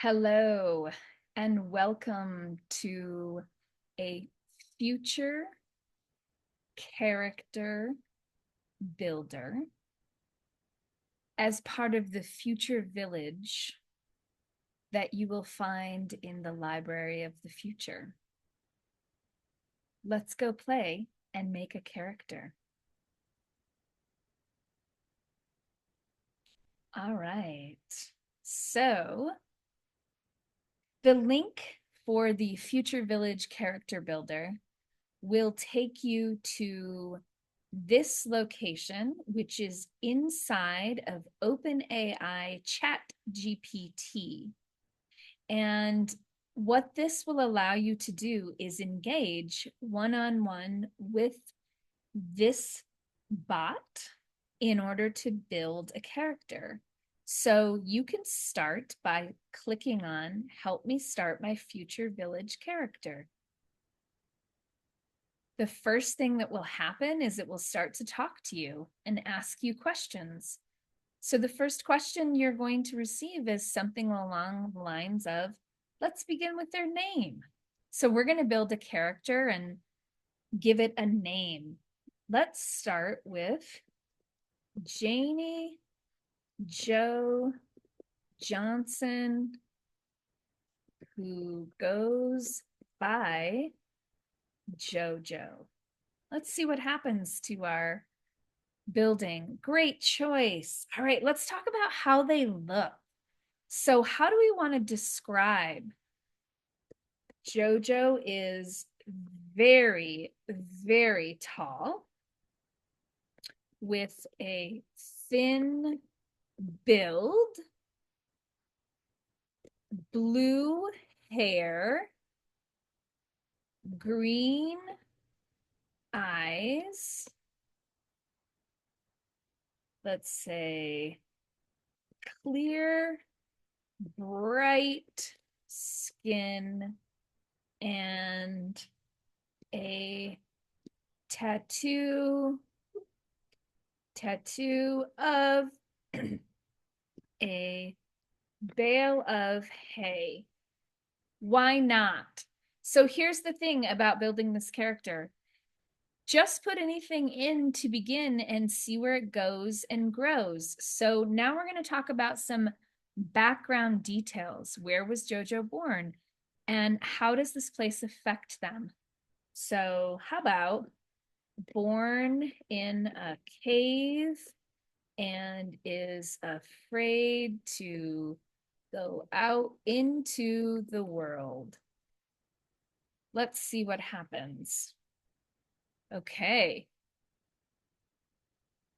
Hello, and welcome to a future character builder as part of the future village that you will find in the library of the future. Let's go play and make a character. All right. So the link for the future village character builder will take you to this location, which is inside of OpenAI ChatGPT. And what this will allow you to do is engage one-on-one with this bot in order to build a character. So you can start by clicking on Help me start my future village character. The first thing that will happen is it will start to talk to you and ask you questions. So the first question you're going to receive is something along the lines of, let's begin with their name. So we're going to build a character and give it a name. Let's start with Janie Joe Johnson, who goes by JoJo. Let's see what happens to our building. Great choice. All right, let's talk about how they look. So how do we want to describe? JoJo is very, very tall with a thin build, blue hair, green eyes, let's say clear, bright skin, and a tattoo of a bale of hay. Why not? So here's the thing about building this character. Just put anything in to begin and see where it goes and grows. So now we're going to talk about some background details. Where was JoJo born? And how does this place affect them? So how about born in a cave and is afraid to go out into the world. Let's see what happens. Okay.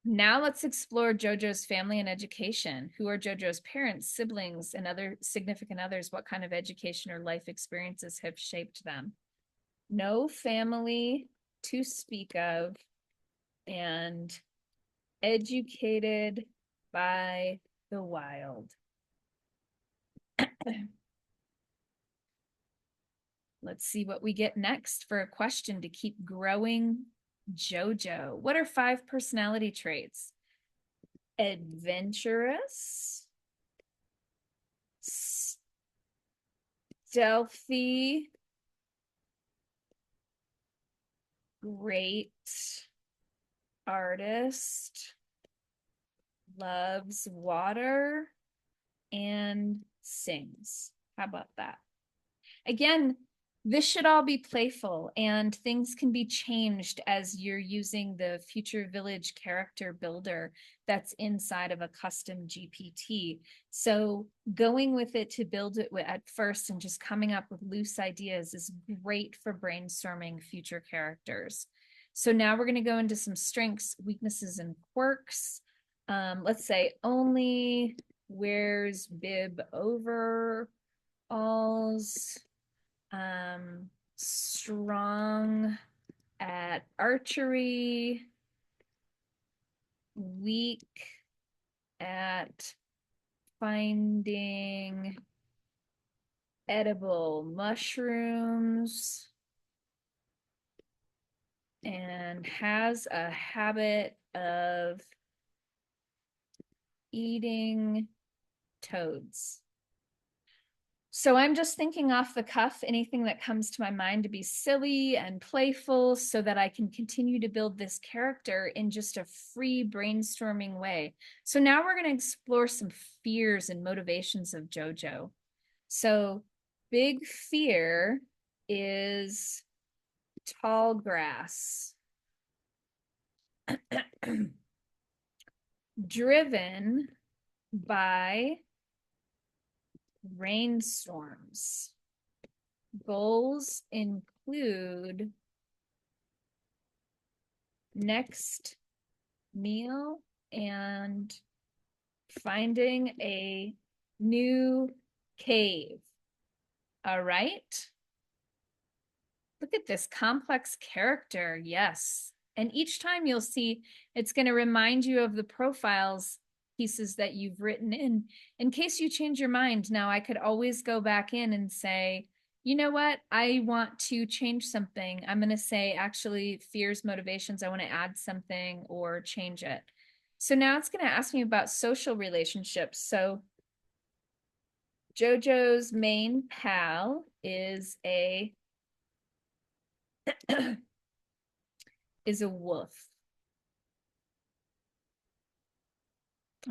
Now let's explore JoJo's family and education. Who are JoJo's parents, siblings, and other significant others? What kind of education or life experiences have shaped them? No family to speak of, and educated by the wild. Let's see what we get next for a question to keep growing JoJo. What are 5 personality traits? Adventurous, stealthy, great artist, loves water, and sings. How about that? Again, this should all be playful and things can be changed as you're using the future village character builder that's inside of a custom GPT. So going with it to build it at first and just coming up with loose ideas is great for brainstorming future characters. So now we're going to go into some strengths, weaknesses, and quirks. Let's say only wears bib overalls, strong at archery, weak at finding edible mushrooms, and has a habit of eating toads. So I'm just thinking off the cuff, anything that comes to my mind to be silly and playful so that I can continue to build this character in just a free brainstorming way. So now we're going to explore some fears and motivations of JoJo. So big fear is tall grass. Driven by rainstorms. Goals include next meal and finding a new cave. All right. Look at this complex character. Yes. And each time you'll see it's going to remind you of the profiles pieces that you've written in case you change your mind. Now I could always go back in and say, you know what? I want to change something. I'm going to say actually fears, motivations. I want to add something or change it. So now it's going to ask me about social relationships. So JoJo's main pal is a wolf.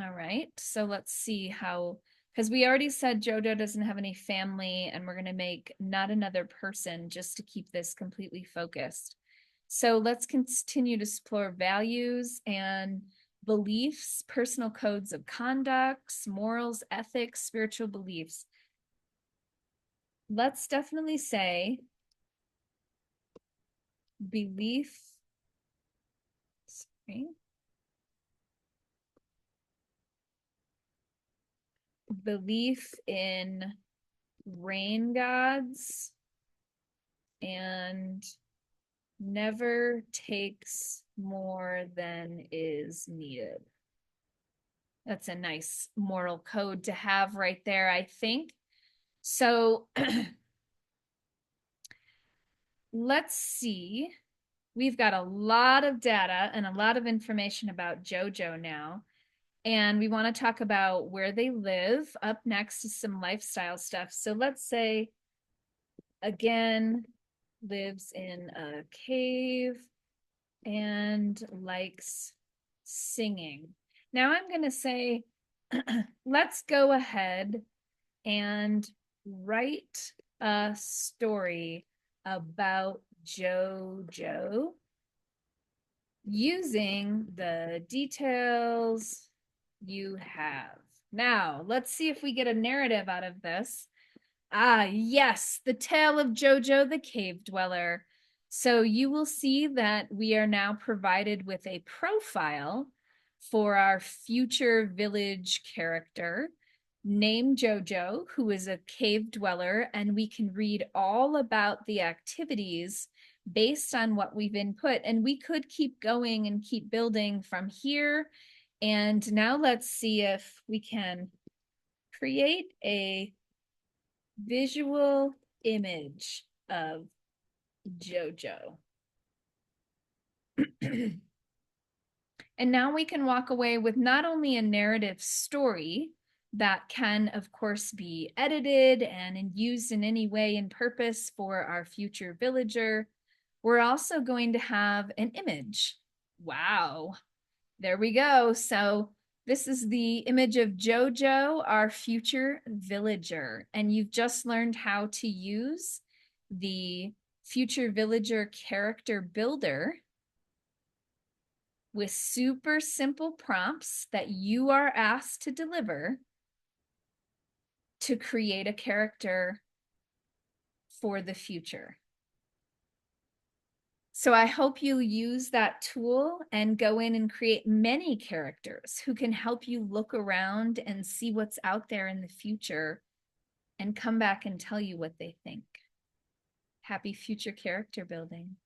All right, so let's see how, because we already said JoJo doesn't have any family and we're going to make not another person just to keep this completely focused. So let's continue to explore values and beliefs, personal codes of conduct, morals, ethics, spiritual beliefs. Let's definitely say belief, sorry, belief in rain gods and never takes more than is needed. That's a nice moral code to have right there, I think. So let's see. We've got a lot of data and a lot of information about JoJo now. And we want to talk about where they live. Up next is some lifestyle stuff. So let's say, again, lives in a cave and likes singing. Now I'm going to say, let's go ahead and write a story about JoJo using the details you have. Now, let's see if we get a narrative out of this. Ah, yes, the tale of JoJo the Cave Dweller. So you will see that we are now provided with a profile for our future village character named JoJo, who is a cave dweller, and we can read all about the activities based on what we've input. And we could keep going and keep building from here. And now let's see if we can create a visual image of JoJo. And now we can walk away with not only a narrative story that can, of course, be edited and used in any way and purpose for our future villager. We're also going to have an image. Wow, there we go. So this is the image of JoJo, our future villager. And you've just learned how to use the future villager character builder with super simple prompts that you are asked to deliver to create a character for the future. So I hope you use that tool and go in and create many characters who can help you look around and see what's out there in the future and come back and tell you what they think. Happy future character building.